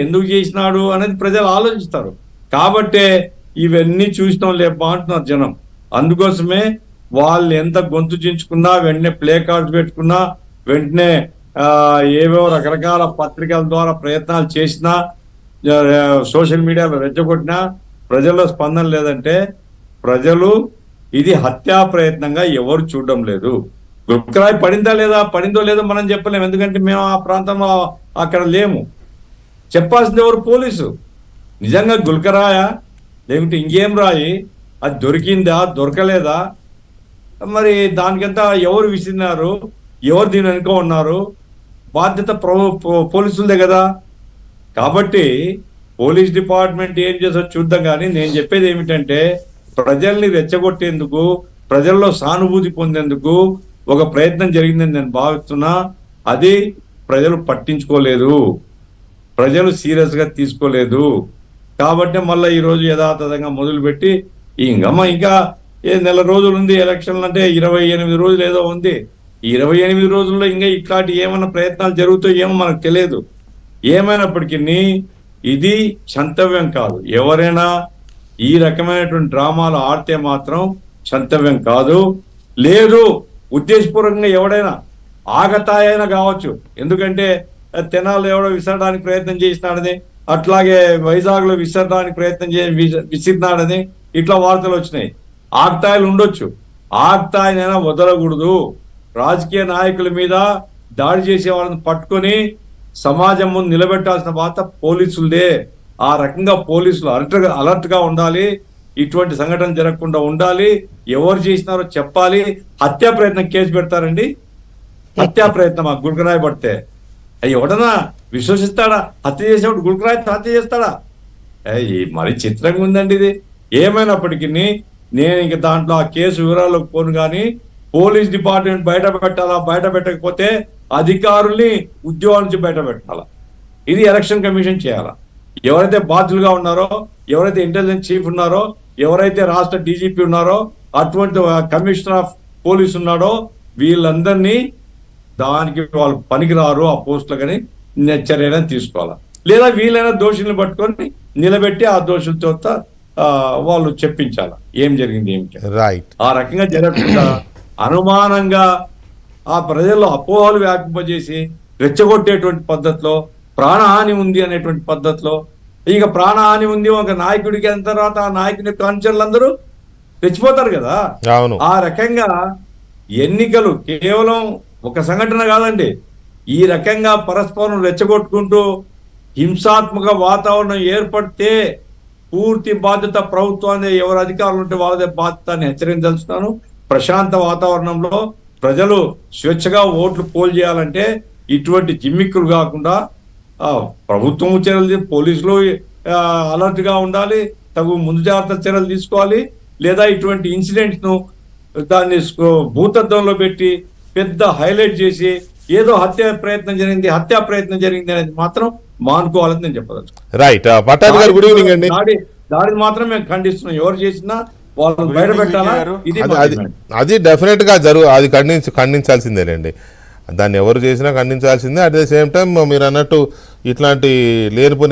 ఎందుకు చేసినాడు అనేది ప్రజలు ఆలోచిస్తారు. కాబట్టే ఇవన్నీ చూసినాం లేపా అంటున్నారు జనం. అందుకోసమే వాళ్ళు ఎంత గొంతు చించుకున్నా, వెంటనే ప్లే కార్డ్స్ పెట్టుకున్నా, వెంటనే ఏవో రకరకాల పత్రికల ద్వారా ప్రయత్నాలు చేసినా, సోషల్ మీడియాలో రెచ్చగొట్టినా ప్రజల్లో స్పందన లేదంటే ప్రజలు ఇది హత్యా ప్రయత్నంగా ఎవరు చూడడం లేదు. గుల్కరాయి పడిందో లేదో మనం చెప్పలేము, ఎందుకంటే మేము ఆ ప్రాంతంలో అక్కడ లేము. చెప్పాల్సింది ఎవరు? పోలీసు. నిజంగా గుల్కరాయ లేకుంటే ఇంకేం రాయి, అది దొరికిందా దొరకలేదా, మరి దానికంతా ఎవరు విసిరినారు, ఎవరు దీని వెనుక ఉన్నారు, బాధ్యత పోలీసులదే కదా. కాబట్టి పోలీస్ డిపార్ట్మెంట్ ఏం చేసో చూద్దాం. కానీ నేను చెప్పేది ఏమిటంటే ప్రజల్ని రెచ్చగొట్టేందుకు, ప్రజల్లో సానుభూతి పొందేందుకు ఒక ప్రయత్నం జరిగిందని నేను భావిస్తున్నా. అది ప్రజలు పట్టించుకోలేదు, ప్రజలు సీరియస్ గా తీసుకోలేదు. కాబట్టి మళ్ళీ ఈ రోజు యథాతథంగా మొదలుపెట్టి ఇంకా నెల రోజులు ఉంది ఎలక్షన్లు అంటే, 28 రోజులు ఏదో ఉంది. ఈ 28 రోజుల్లో ఇంకా ఇట్లాంటి ఏమైనా ప్రయత్నాలు జరుగుతాయేమో మనకు తెలియదు. ఏమైనప్పటికీ ఇది క్షంతవ్యం కాదు. ఎవరైనా ఈ రకమైనటువంటి డ్రామాలు ఆడితే మాత్రం క్షంతవ్యం కాదు. లేదు ఉద్దేశపూర్వకంగా ఎవడైనా ఆగతాయైనా కావచ్చు, ఎందుకంటే తెనాల్లో ఎవడో విసరడానికి ప్రయత్నం చేసినాడని, అట్లాగే వైజాగ్ లో విసరడానికి ప్రయత్నం విసిరినాడని ఇట్లా వార్తలు వచ్చినాయి. ఆగతాయిలు ఉండొచ్చు, ఆగతాయినైనా వదలకూడదు. రాజకీయ నాయకుల మీద దాడి చేసే వాళ్ళని పట్టుకొని సమాజం ముందు నిలబెట్టాల్సిన బాధ్యత పోలీసులదే. ఆ రకంగా పోలీసులు అలర్ట్ గా ఉండాలి, ఇటువంటి సంఘటన జరగకుండా ఉండాలి, ఎవరు చేసినారో చెప్పాలి. హత్యా ప్రయత్నం కేసు పెడతారండి, హత్యా ప్రయత్నం ఆ గుల్కరాయి పడితే ఎవడన్నా విశ్వసిస్తాడా? హత్య చేసేవాడు గుల్కరాయి హత్య చేస్తాడా? మరి చిత్రంగా ఉందండి ఇది. ఏమైనప్పటికీ నేను ఇంక దాంట్లో ఆ కేసు వివరాలకు పోను, కానీ పోలీస్ డిపార్ట్మెంట్ బయట పెట్టాలా, బయట పెట్టకపోతే అధికారుల్ని ఉద్యోగాల నుంచి బయట పెట్టాలా. ఇది ఎలక్షన్ కమిషన్ చేయాలా. ఎవరైతే బాధ్యులుగా ఉన్నారో, ఎవరైతే ఇంటెలిజెన్స్ చీఫ్ ఉన్నారో, ఎవరైతే రాష్ట్ర డీజీపీ ఉన్నారో, అటువంటి కమిషనర్ ఆఫ్ పోలీస్ ఉన్నాడో, వీళ్ళందరినీ దానికి వాళ్ళు పనికిరారు ఆ పోస్టులు కానీ చర్యలను తీసుకోవాలా. లేదా వీళ్ళైనా దోషుల్ని పట్టుకొని నిలబెట్టి ఆ దోషులతో వాళ్ళు చెప్పించాలా ఏం జరిగింది ఏమిటి. రైట్. ఆ రకంగా జరగకుండా అనుమానంగా ఆ ప్రజల్లో అపోహలు వ్యాపింపజేసి రెచ్చగొట్టేటువంటి పద్ధతిలో, ప్రాణహాని ఉంది అనేటువంటి పద్ధతిలో, ఇక ప్రాణహాని ఉంది ఒక నాయకుడికి అయిన తర్వాత ఆ నాయకుని కాన్షియన్లు అందరూ రెచ్చిపోతారు కదా. ఆ రకంగా ఎన్నికలు కేవలం ఒక సంఘటన కాదండి. ఈ రకంగా పరస్పరం రెచ్చగొట్టుకుంటూ హింసాత్మక వాతావరణం ఏర్పడితే పూర్తి బాధ్యత ప్రభుత్వాన్ని, ఎవరు అధికారులు ఉంటే వాళ్ళదే బాధ్యత అని హెచ్చరించాల్సినాను. ప్రశాంత వాతావరణంలో ప్రజలు స్వేచ్ఛగా ఓట్లు పోల్ చేయాలంటే ఇటువంటి జిమ్మిక్కులు కాకుండా ప్రభుత్వం చర్యలు, పోలీసులు అలర్ట్ గా ఉండాలి, తగు ముందు జాగ్రత్త చర్యలు తీసుకోవాలి. లేదా ఇటువంటి ఇన్సిడెంట్స్ ను దాన్ని భూతత్వంలో పెట్టి పెద్ద హైలైట్ చేసి ఏదో హత్యా ప్రయత్నం జరిగింది అనేది మాత్రం మానుకోవాలని నేను చెప్పదచ్చు. రైట్. పట్టాభి గారు గుడ్ ఈవినింగ్ అండి. దాడిని మాత్రం మేము ఖండిస్తున్నాం. ఎవరు చేసినా వాళ్ళు బయట పెట్టాలా. అది డెఫినెట్ గా అది ఖండించాల్సిందేనండి. దాన్ని ఎవరు చేసినా ఖండించాల్సిందే. అట్ ద సేమ్ టైం మీరు అన్నట్టు ఇట్లాంటి లేనిపోని